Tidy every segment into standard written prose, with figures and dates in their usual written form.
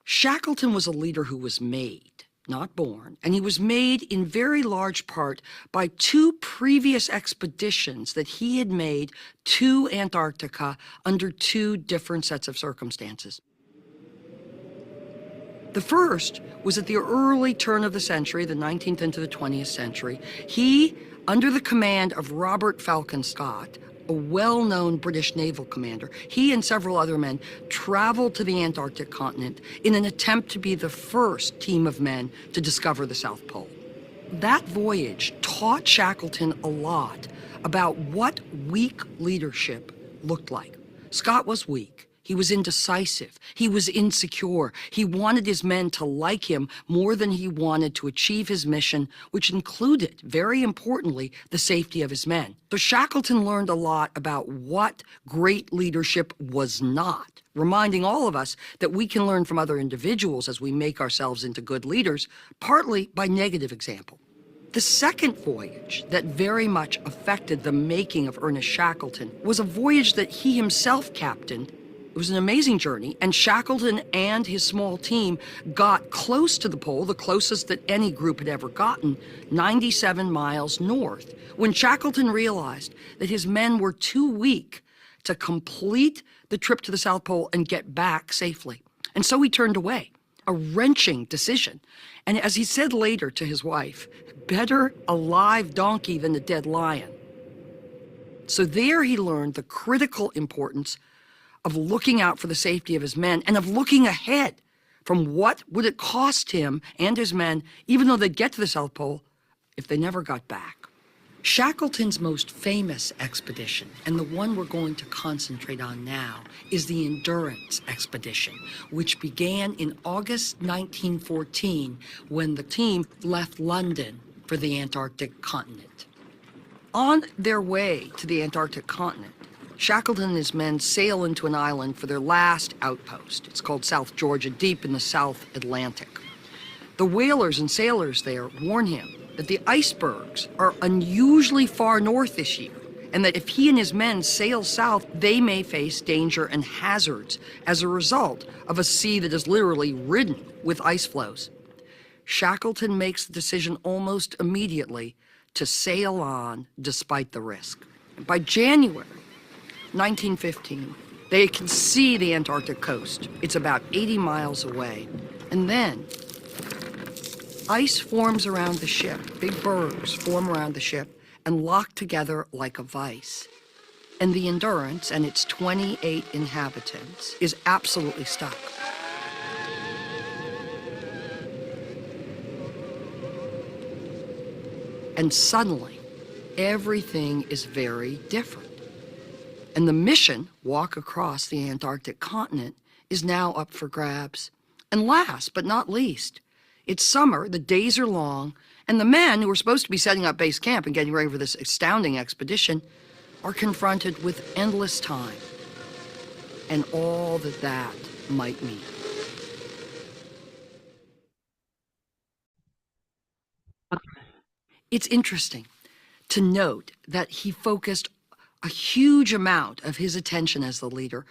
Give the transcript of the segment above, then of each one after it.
Shackleton was a leader who was made, not born, and he was made in very large part by two previous expeditions that he had made to Antarctica under two different sets of circumstances. The first was at the early turn of the century, the 19th into the 20th century. He, under the command of Robert Falcon Scott, a well-known British naval commander, he and several other men traveled to the Antarctic continent in an attempt to be the first team of men to discover the South Pole. That voyage taught Shackleton a lot about what weak leadership looked like. Scott was weak. He was indecisive. He was insecure. He wanted his men to like him more than he wanted to achieve his mission, which included, very importantly, the safety of his men. So Shackleton learned a lot about what great leadership was not, reminding all of us that we can learn from other individuals as we make ourselves into good leaders, partly by negative example. The second voyage that very much affected the making of Ernest Shackleton was a voyage that he himself captained. It was an amazing journey, and Shackleton and his small team got close to the pole, the closest that any group had ever gotten, 97 miles north, when Shackleton realized that his men were too weak to complete the trip to the South Pole and get back safely. And so he turned away, a wrenching decision. And as he said later to his wife, better a live donkey than a dead lion. So there he learned the critical importance of looking out for the safety of his men and of looking ahead from what would it cost him and his men, even though they'd get to the South Pole, if they never got back. Shackleton's most famous expedition, and the one we're going to concentrate on now, is the Endurance expedition, which began in August 1914 when the team left London for the Antarctic continent. On their way to the Antarctic continent, Shackleton and his men sail into an island for their last outpost. It's called South Georgia, deep in the South Atlantic. The whalers and sailors there warn him that the icebergs are unusually far north this year, and that if he and his men sail south, they may face danger and hazards as a result of a sea that is literally ridden with ice floes. Shackleton makes the decision almost immediately to sail on despite the risk. By January 1915, they can see the Antarctic coast. It's about 80 miles away. And then ice forms around the ship. Big bergs form around the ship and lock together like a vise. And the Endurance and its 28 inhabitants is absolutely stuck. And suddenly, everything is very different. And the mission, walk across the Antarctic continent, is now up for grabs. And last but not least, it's summer, the days are long, and the men who are supposed to be setting up base camp and getting ready for this astounding expedition are confronted with endless time and all that that might mean. It's interesting to note that he focused a huge amount of his attention as the leader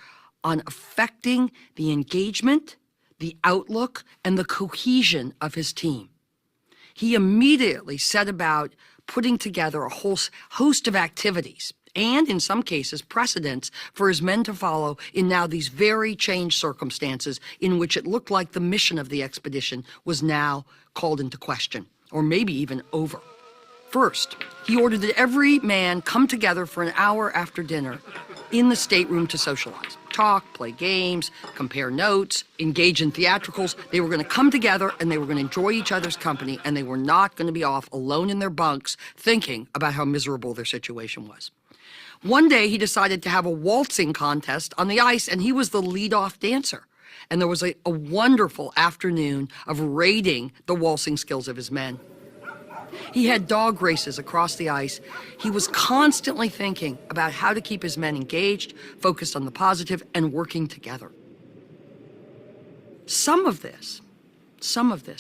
on affecting the engagement, the outlook, and the cohesion of his team. He immediately set about putting together a whole host of activities and, in some cases, precedents for his men to follow in now these very changed circumstances in which it looked like the mission of the expedition was now called into question, or maybe even over. First, he ordered that every man come together for an hour after dinner in the stateroom to socialize. Talk, play games, compare notes, engage in theatricals. They were going to come together and they were going to enjoy each other's company, and they were not going to be off alone in their bunks thinking about how miserable their situation was. One day he decided to have a waltzing contest on the ice, and he was the lead-off dancer. And there was a wonderful afternoon of rating the waltzing skills of his men. He had dog races across the ice. He was constantly thinking about how to keep his men engaged, focused on the positive, and working together. Some of this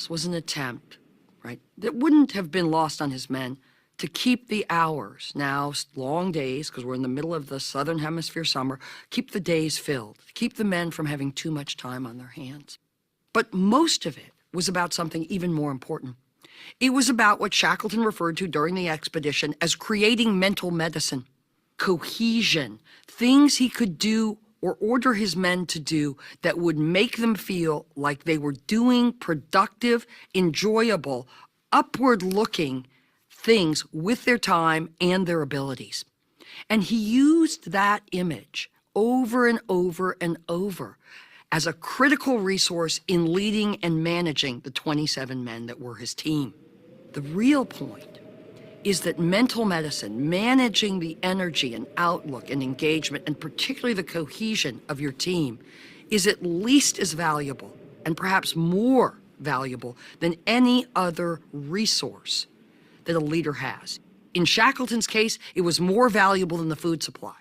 was an attempt, right, that wouldn't have been lost on his men to keep the hours, now long days, because we're in the middle of the Southern Hemisphere summer, keep the days filled, keep the men from having too much time on their hands. But most of it was about something even more important. It was about what Shackleton referred to during the expedition as creating mental medicine, cohesion, things he could do or order his men to do that would make them feel like they were doing productive, enjoyable, upward-looking things with their time and their abilities. And he used that image over and over and over as a critical resource in leading and managing the 27 men that were his team. The real point is that mental medicine, managing the energy and outlook and engagement, and particularly the cohesion of your team, is at least as valuable, and perhaps more valuable, than any other resource that a leader has. In Shackleton's case, it was more valuable than the food supply.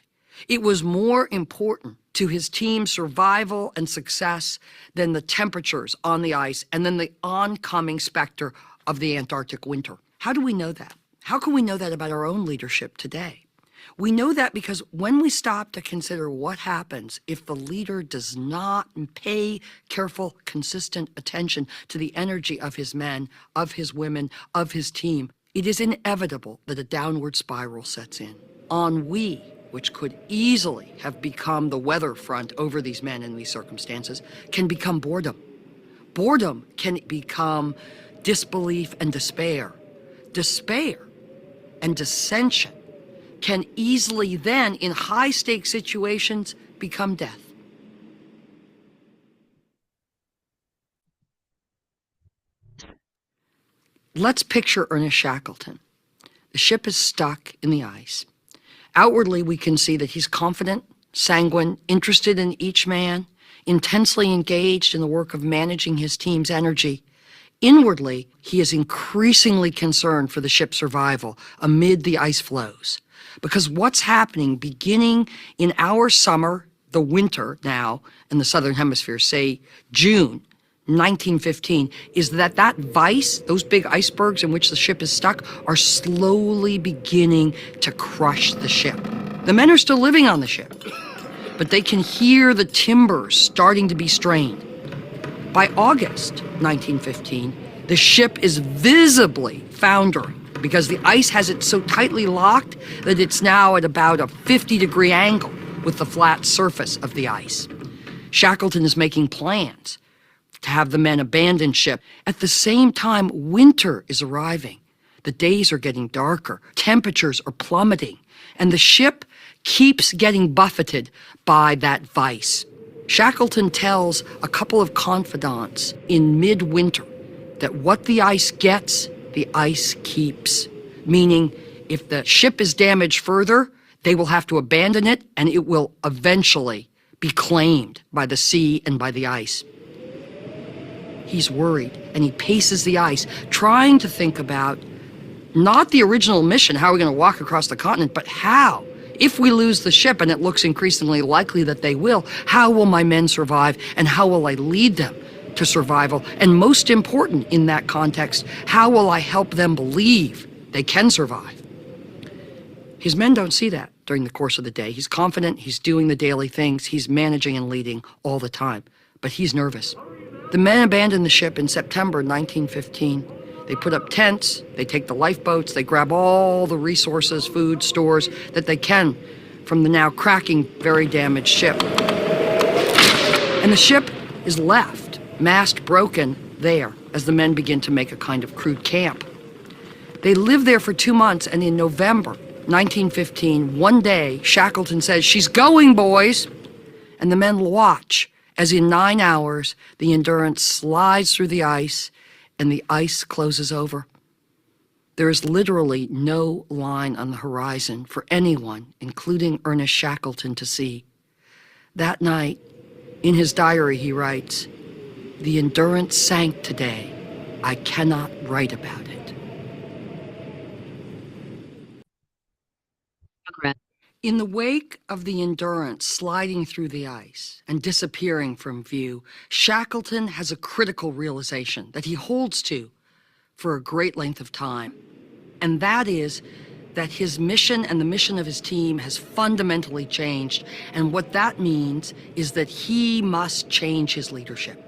It was more important to his team's survival and success than the temperatures on the ice and then the oncoming specter of the Antarctic winter. How do we know that? How can we know that about our own leadership today? We know that because when we stop to consider what happens if the leader does not pay careful, consistent attention to the energy of his men, of his women, of his team, it is inevitable that a downward spiral sets in. Ennui, which could easily have become the weather front over these men in these circumstances, can become boredom. Boredom can become disbelief and despair. Despair and dissension can easily then, in high-stakes situations, become death. Let's picture Ernest Shackleton. The ship is stuck in the ice. Outwardly, we can see that he's confident, sanguine, interested in each man, intensely engaged in the work of managing his team's energy. Inwardly, he is increasingly concerned for the ship's survival amid the ice floes. Because what's happening beginning in our summer, the winter now, in the southern hemisphere, say June 1915, is that Weiss, those big icebergs in which the ship is stuck, are slowly beginning to crush the ship. The men are still living on the ship, but they can hear the timbers starting to be strained. By August 1915, the ship is visibly foundering because the ice has it so tightly locked that it's now at about a 50-degree angle with the flat surface of the ice. Shackleton is making plans to have the men abandon ship. At the same time, winter is arriving. The days are getting darker, temperatures are plummeting, and the ship keeps getting buffeted by that Weiss. Shackleton tells a couple of confidants in midwinter that what the ice gets, the ice keeps. Meaning, if the ship is damaged further, they will have to abandon it, and it will eventually be claimed by the sea and by the ice. He's worried, and he paces the ice, trying to think about not the original mission, how are we going to walk across the continent, but how? If we lose the ship, and it looks increasingly likely that they will, how will my men survive, and how will I lead them to survival? And most important in that context, how will I help them believe they can survive? His men don't see that during the course of the day. He's confident, he's doing the daily things, he's managing and leading all the time, but he's nervous. The men abandon the ship in September 1915. They put up tents, they take the lifeboats, they grab all the resources, food, stores that they can from the now cracking, very damaged ship. And the ship is left, mast broken, there, as the men begin to make a kind of crude camp. They live there for 2 months, and in November 1915, one day, Shackleton says, "She's going, boys!" And the men watch as in 9 hours, the Endurance slides through the ice, and the ice closes over. There is literally no line on the horizon for anyone, including Ernest Shackleton, to see. That night, in his diary, he writes, "The Endurance sank today. I cannot write about it." In the wake of the Endurance sliding through the ice and disappearing from view, Shackleton has a critical realization that he holds to for a great length of time. And that is that his mission and the mission of his team has fundamentally changed. And what that means is that he must change his leadership.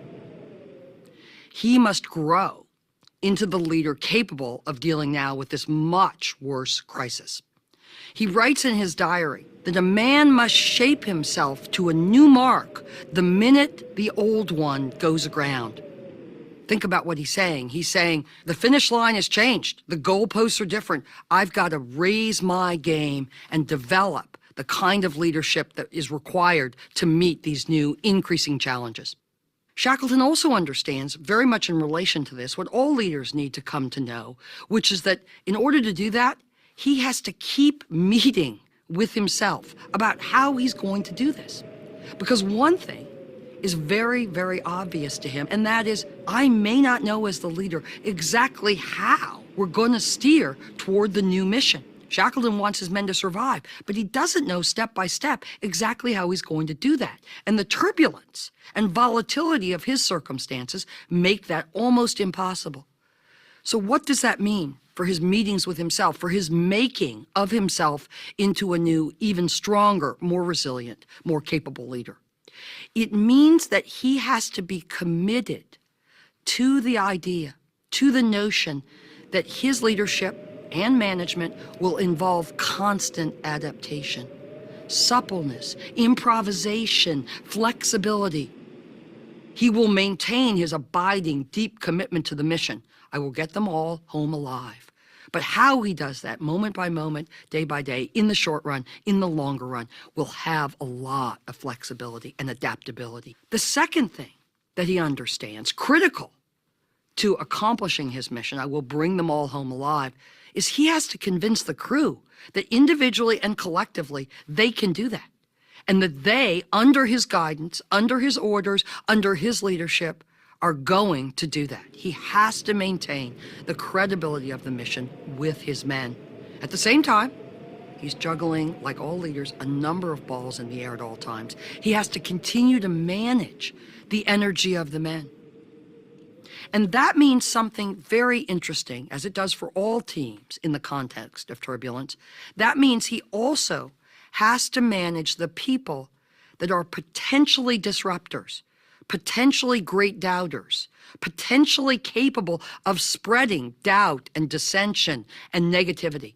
He must grow into the leader capable of dealing now with this much worse crisis. He writes in his diary that a man must shape himself to a new mark the minute the old one goes aground. Think about what he's saying. He's saying, the finish line has changed. The goalposts are different. I've got to raise my game and develop the kind of leadership that is required to meet these new increasing challenges. Shackleton also understands, very much in relation to this, what all leaders need to come to know, which is that in order to do that, he has to keep meeting with himself about how he's going to do this. Because one thing is very, very obvious to him, and that is, I may not know as the leader exactly how we're going to steer toward the new mission. Shackleton wants his men to survive, but he doesn't know step by step exactly how he's going to do that. And the turbulence and volatility of his circumstances make that almost impossible. So what does that mean for his meetings with himself, for his making of himself into a new, even stronger, more resilient, more capable leader? It means that he has to be committed to the idea, to the notion that his leadership and management will involve constant adaptation, suppleness, improvisation, flexibility. He will maintain his abiding, deep commitment to the mission. I will get them all home alive. But how he does that, moment by moment, day by day, in the short run, in the longer run, will have a lot of flexibility and adaptability. The second thing that he understands, critical to accomplishing his mission, I will bring them all home alive, is he has to convince the crew that individually and collectively they can do that. And that they, under his guidance, under his orders, under his leadership, are going to do that. He has to maintain the credibility of the mission with his men. At the same time, he's juggling, like all leaders, a number of balls in the air at all times. He has to continue to manage the energy of the men. And that means something very interesting, as it does for all teams in the context of turbulence. That means he also has to manage the people that are potentially disruptors, potentially great doubters, potentially capable of spreading doubt and dissension and negativity.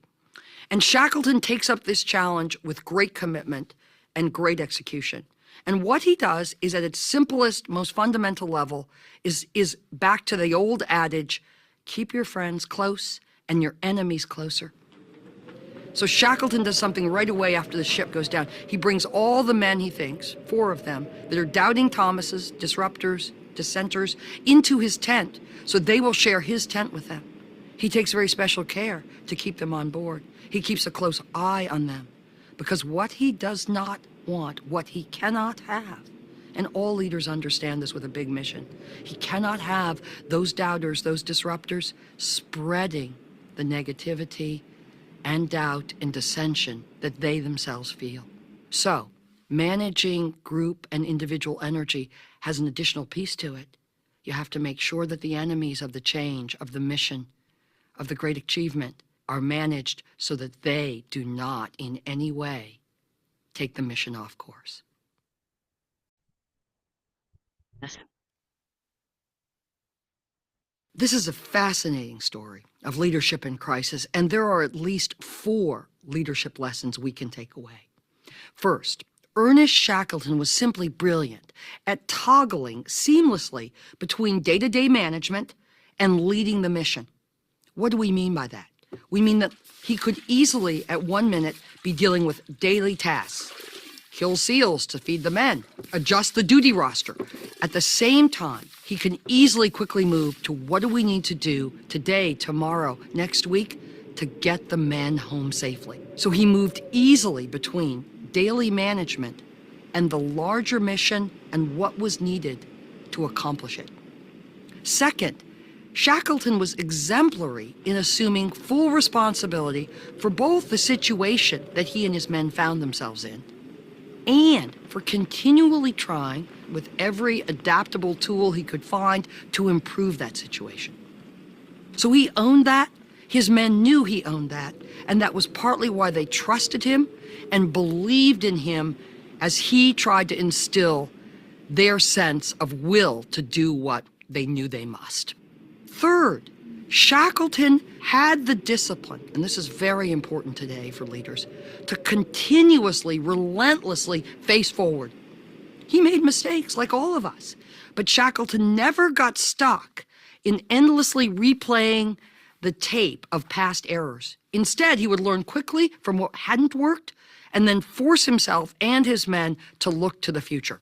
And Shackleton takes up this challenge with great commitment and great execution. And what he does is, at its simplest, most fundamental level, is back to the old adage, keep your friends close and your enemies closer. So Shackleton does something right away after the ship goes down. He brings all the men, he thinks, 4 of them, that are doubting Thomases, disruptors, dissenters, into his tent, so they will share his tent with them. He takes very special care to keep them on board. He keeps a close eye on them, because what he does not want, what he cannot have, and all leaders understand this with a big mission, he cannot have those doubters, those disruptors, spreading the negativity and doubt and dissension that they themselves feel. So, managing group and individual energy has an additional piece to it. You have to make sure that the enemies of the change, of the mission, of the great achievement are managed so that they do not in any way take the mission off course. This is a fascinating story of leadership in crisis, and there are at least 4 leadership lessons we can take away. First, Ernest Shackleton was simply brilliant at toggling seamlessly between day-to-day management and leading the mission. What do we mean by that? We mean that he could easily, at 1 minute, be dealing with daily tasks, kill seals to feed the men, adjust the duty roster. At the same time, he can easily quickly move to what do we need to do today, tomorrow, next week to get the men home safely. So he moved easily between daily management and the larger mission and what was needed to accomplish it. Second, Shackleton was exemplary in assuming full responsibility for both the situation that he and his men found themselves in and for continually trying with every adaptable tool he could find to improve that situation. So he owned that, his men knew he owned that, and that was partly why they trusted him and believed in him as he tried to instill their sense of will to do what they knew they must. Third, Shackleton had the discipline, and this is very important today for leaders, to continuously, relentlessly face forward. He made mistakes like all of us, but Shackleton never got stuck in endlessly replaying the tape of past errors. Instead, he would learn quickly from what hadn't worked and then force himself and his men to look to the future.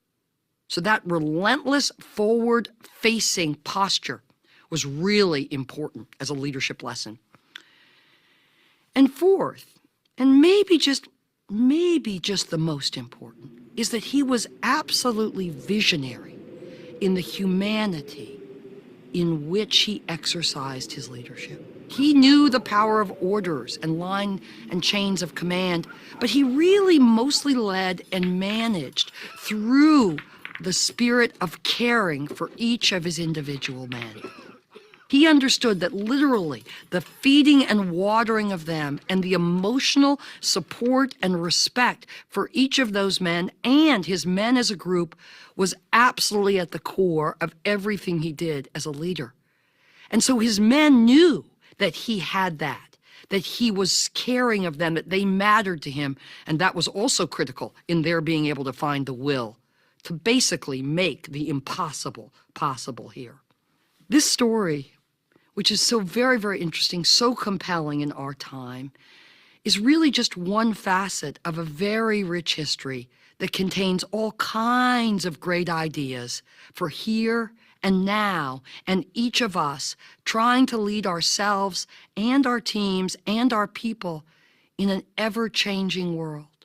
So that relentless forward-facing posture was really important as a leadership lesson. And fourth, and maybe just the most important, is that he was absolutely visionary in the humanity in which he exercised his leadership. He knew the power of orders and line and chains of command, but he really mostly led and managed through the spirit of caring for each of his individual men. He understood that literally the feeding and watering of them and the emotional support and respect for each of those men and his men as a group was absolutely at the core of everything he did as a leader. And so his men knew that he had that he was caring of them, that they mattered to him, and that was also critical in their being able to find the will to basically make the impossible possible here. This story, which is so very, very interesting, so compelling in our time, is really just one facet of a very rich history that contains all kinds of great ideas for here and now, and each of us trying to lead ourselves and our teams and our people in an ever-changing world.